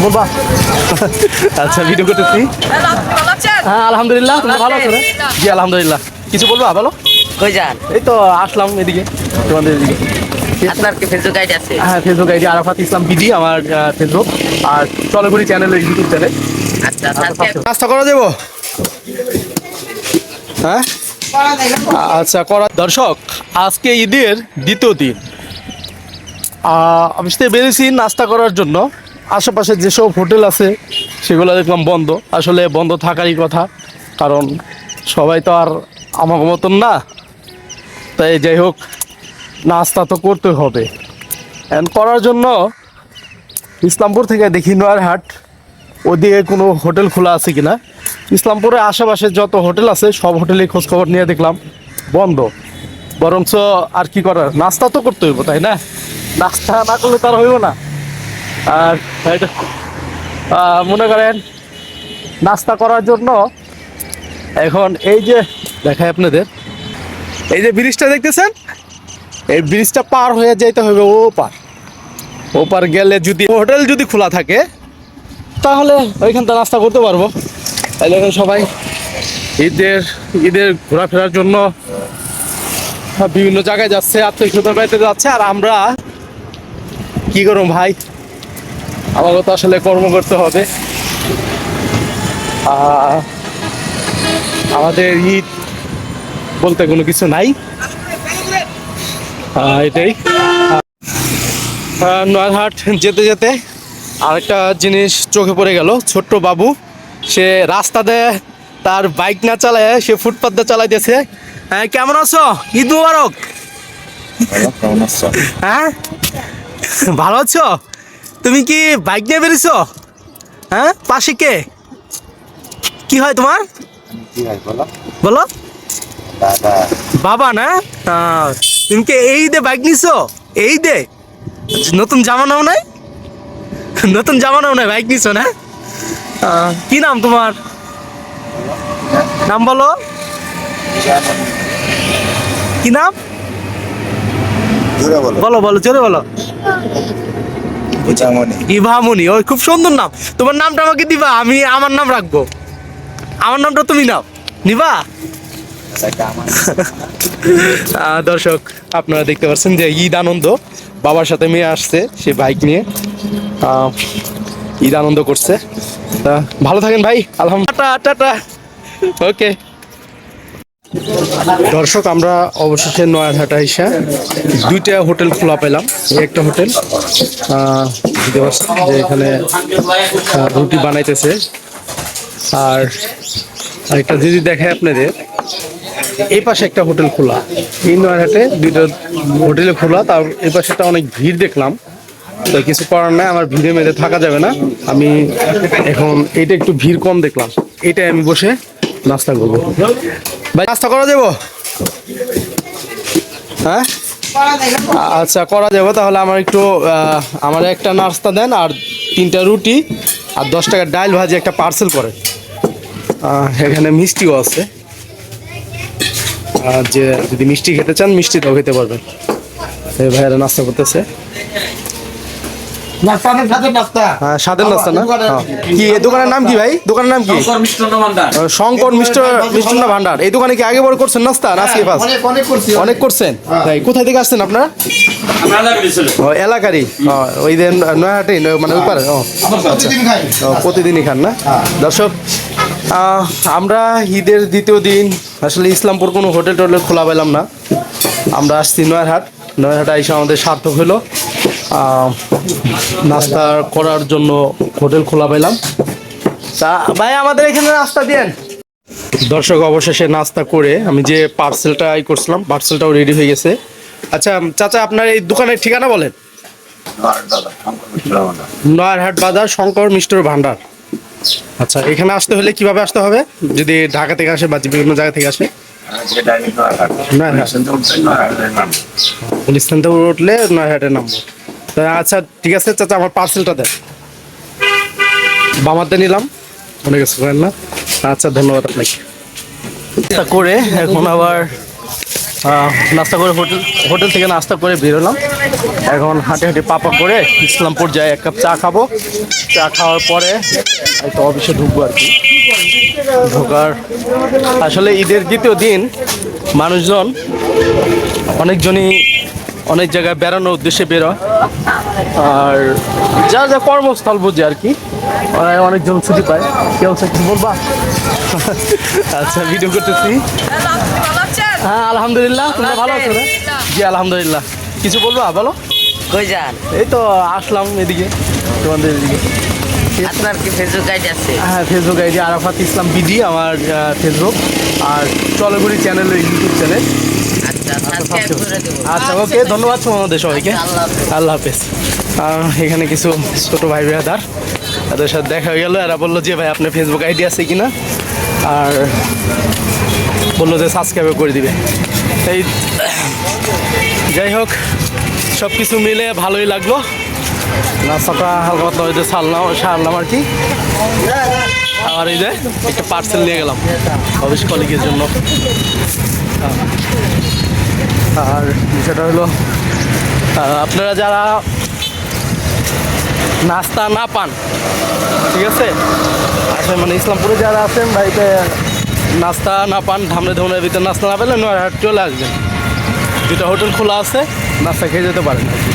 বলবা আচ্ছা ভিডিও করতেছি। হ্যাঁ আলহামদুলিল্লাহ, তুমি ভালো আছো? জি আলহামদুলিল্লাহ। কিছু বলবা বলো। কই যান? এই তো আসলাম এদিকে, তোমাদের এদিকে। আপনার কি ফেসবুক আইডি আছে? হ্যাঁ ফেসবুক আইডি আরাফাত ইসলাম বিডি আমার ফেসবুক, আর চলগুড়ি চ্যানেল ইউটিউব চ্যানেল। আচ্ছা আজকে নাস্তা করা যাবো? হ্যাঁ আচ্ছা করা। দর্শক, আজকে ঈদের দ্বিতীয় দিন। আমি সাথে বেরিয়েছি নাস্তা করার জন্য। আশেপাশে যেসব হোটেল আছে সেগুলো দেখলাম বন্ধ। আসলে বন্ধ থাকারই কথা, কারণ সবাই তো আর আমার মতন না। তাই যাই হোক, নাস্তা তো করতে হবে। অ্যান্ড করার জন্য ইসলামপুর থেকে দেখি নয়ারহাট ওদিকে কোনো হোটেল খোলা আছে কিনা। ইসলামপুরের আশেপাশে যত হোটেল আছে সব হোটেলেই খোঁজখবর নিয়ে দেখলাম বন্ধ। বরঞ্চ আর কি করার, নাস্তা তো করতে হইব, তাই না? নাস্তা না করলে তার হইব না। আর মনে করেন নাস্তা করার জন্য এখন এই যে দেখায় আপনাদের, এই যে ব্রিজটা দেখতেছেন, এই ব্রিজটা পার হয়ে যাইতে হবে ও পার গেলে যদি হোটেল যদি খোলা থাকে তাহলে ওইখান থেকে নাস্তা করতে পারবো। তাহলে এখন সবাই ঈদের ঘোরাফেরার জন্য বিভিন্ন জায়গায় যাচ্ছে, আত্মীয় বাড়িতে যাচ্ছে। আর আমরা কি করব ভাই, আমাকে তো আসলে কর্ম করতে হবে। আমাদের ঈদ বলতে কোনো কিছু নাই, এটাই। নয়ারহাট যেতে যেতে আরেকটা জিনিস চোখে পড়ে গেল। ছোট্ট বাবু, সে রাস্তা দিয়ে তার বাইক না চালায় সে ফুটপাথ দিয়ে চালাইতেছে। হ্যাঁ কেমন আছো? ঈদ মুবারক। হ্যাঁ ভালো আছো? তুমি কি বাইক নিয়ে বেরিয়েছো? হ্যাঁ পাশে কে, কি হয় তোমার? বলো। বাবা না? তুমি কি এই দে বাইক নিছো? এই দে নতুন জামা নাও নাই? নতুন জামা নাও নাই, বাইক নিছো না? কি নাম তোমার? নাম বলো। কি নাম বলো? বলো জোরে বলো। ইভামনি। ওই খুব সুন্দর নাম। তোমার নামটা আমাকে দিবা, আমি আমার নাম রাখবো। আমার নামটা তুমি নাও, নিবা? দর্শক, আপনারা দেখতে পাচ্ছেন যে ঈদ আনন্দ, বাবার সাথে মেয়ে আসছে, সে বাইক নিয়ে ঈদ আনন্দ করছে। তা ভালো থাকেন ভাই, আলহামদুলিল্লাহ, টাটা। ওকে দর্শক, আমরা অবশেষে নয়ারহাট আইসা দুইটা হোটেল খোলা পেলাম। এই একটা হোটেল বুঝতে পারছেন যে এখানে রুটি বানাইতেছে। আর একটা যদি দেখে আপনাদের, এই পাশে একটা হোটেল খোলা। এই নয়ারহাটে দুইটা হোটেলে খোলা, তার এই পাশেটা অনেক ভিড় দেখলাম। তো কিছু করার নাই, আমার ভিড়ে মেরে থাকা যাবে না। আমি এখন এইটা একটু ভিড় কম দেখলাম, এইটাই আমি বসে নাস্তা করবো। ভাই নাস্তা করা যাবো? হ্যাঁ আচ্ছা করা যাবো। তাহলে আমার একটু আমার একটা নাস্তা দেন, আর 3টা রুটি, আর 10 টাকার ডাল ভাজি একটা পার্সেল করে। এখানে মিষ্টিও আছে, আর যে যদি মিষ্টি খেতে চান মিষ্টিটাও খেতে পারবেন। এই ভাইয়েরা নাস্তা করতেছে। স্বাদের নাস্তা না? কি এই দোকানের নাম কি ভাই? দোকানের নাম কি? শঙ্কর মিষ্টান্ন ভান্ডার। এই দোকানে কি আগে বড় করছেন নাস্তা? আজকে ফার্স্ট? অনেক করছেন ভাই। কোথায় থেকে আসছেন আপনারা? এলাকারই? ওই দিন নয়াহাটে, মানে ওই পারে? প্রতিদিনই খান না? দর্শক, আমরা ঈদের দ্বিতীয় দিন আসলে ইসলামপুর কোনো হোটেল টোটেল খোলা পেলাম না। আমরা আসছি নয়ারহাট এসে আমাদের সার্থক হলো। নাস্তা করার জন্য হোটেল খোলা পেলাম। তা ভাই আমাদের এখানে নাস্তা দেন। দর্শক, অবশেষে নাস্তা করে আমি যে পার্সেলটা করছিলাম, পার্সেলটাও রেডি হয়ে গেছে। আচ্ছা চাচা, আপনার এই দোকানের ঠিকানা বলেন। নয়ারহাট বাজার শঙ্কর মিষ্টান্ন ভান্ডার। আচ্ছা, এখানে আসতে হলে কিভাবে আসতে হবে? যদি ঢাকা থেকে আসে বা বিভিন্ন জায়গা থেকে আসে? পুলিশ স্ট্যান্ড থেকে উঠলে নয়ারহাটে নামবো। আচ্ছা ঠিক আছে চাচা, আমার পার্সেলটা দেন। বামাতে নিলাম, অনেক কিছু করেন না। আচ্ছা ধন্যবাদ আপনাকে। করে এখন আবার নাস্তা করে হোটেল থেকে নাস্তা করে বেরোলাম। এখন হাঁটে হাঁটে পাপা করে ইসলামপুর যাই, এক কাপ চা খাবো। চা খাওয়ার পরে হয়তো অফিসে ঢুকবো আর কি। ঢোকার আসলে ঈদের দ্বিতীয় দিন মানুষজন অনেকজনই অনেক জায়গায় বেড়ানোর উদ্দেশ্যে বেরোয়, আর যা যা কর্মস্থল বুঝে আর কি, ওরা অনেকজন ছুটি পায়। কেউ কিছু বলবা? আচ্ছা, ভিডিও করতেছি। হ্যাঁ আলহামদুলিল্লাহ, তোমরা ভালো আছো না? জি আলহামদুলিল্লাহ। কিছু বলবা বলো। কই যান? এই তো আসলাম এদিকে, তোমাদের এদিকে। আপনার কি ফেসবুক আইডি আছে? হ্যাঁ, ফেসবুক আইডি আরাফাত ইসলাম বিডি আমার ফেসবুক, আর চলগুড়ি চ্যানেল, ইউটিউব চ্যানেল। আচ্ছা, সাবস্ক্রাইব করে দেবো। আচ্ছা ওকে, ধন্যবাদ তোমাদের সবাইকে। আল্লাহ হাফেজ। আল্লাহ হাফেজ। এখানে কিছু ছোট ভাই ব্রাদার, তাদের সাথে দেখা হয়ে গেল। এরা বললো যে ভাই আপনার ফেসবুক আইডি আছে কিনা, আর বললো যে সাবস্ক্রাইব করে দিবে। এই যাই হোক, সব কিছু মিলে ভালোই লাগলো। নাস্তাটা হালকা পাতলা হইতে সারলাম আর কি। আর এই যে একটা পার্সেল নিয়ে গেলাম অফিস কলিগের জন্য। আর বিষয়টা হলো, আপনারা যারা নাস্তা না পান, ঠিক আছে, আসলে মানে ইসলামপুরে যারা আছেন বাড়িতে নাস্তা না পান, ধামড়ে ধমড়ের ভিতরে নাস্তা না পেলে নয়ারহাট চলে আসবেন। দুটো হোটেল খোলা আছে, নাস্তা খেয়ে যেতে পারেন আর কি।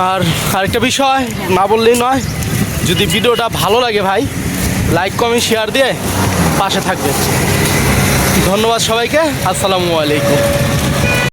আর আরেকটা বিষয় না বললেই নয়, যদি ভিডিওটা ভালো লাগে ভাই, লাইক কমেন্ট শেয়ার দিয়ে পাশে থাকবে। ধন্যবাদ সবাইকে। আসসালামু আলাইকুম।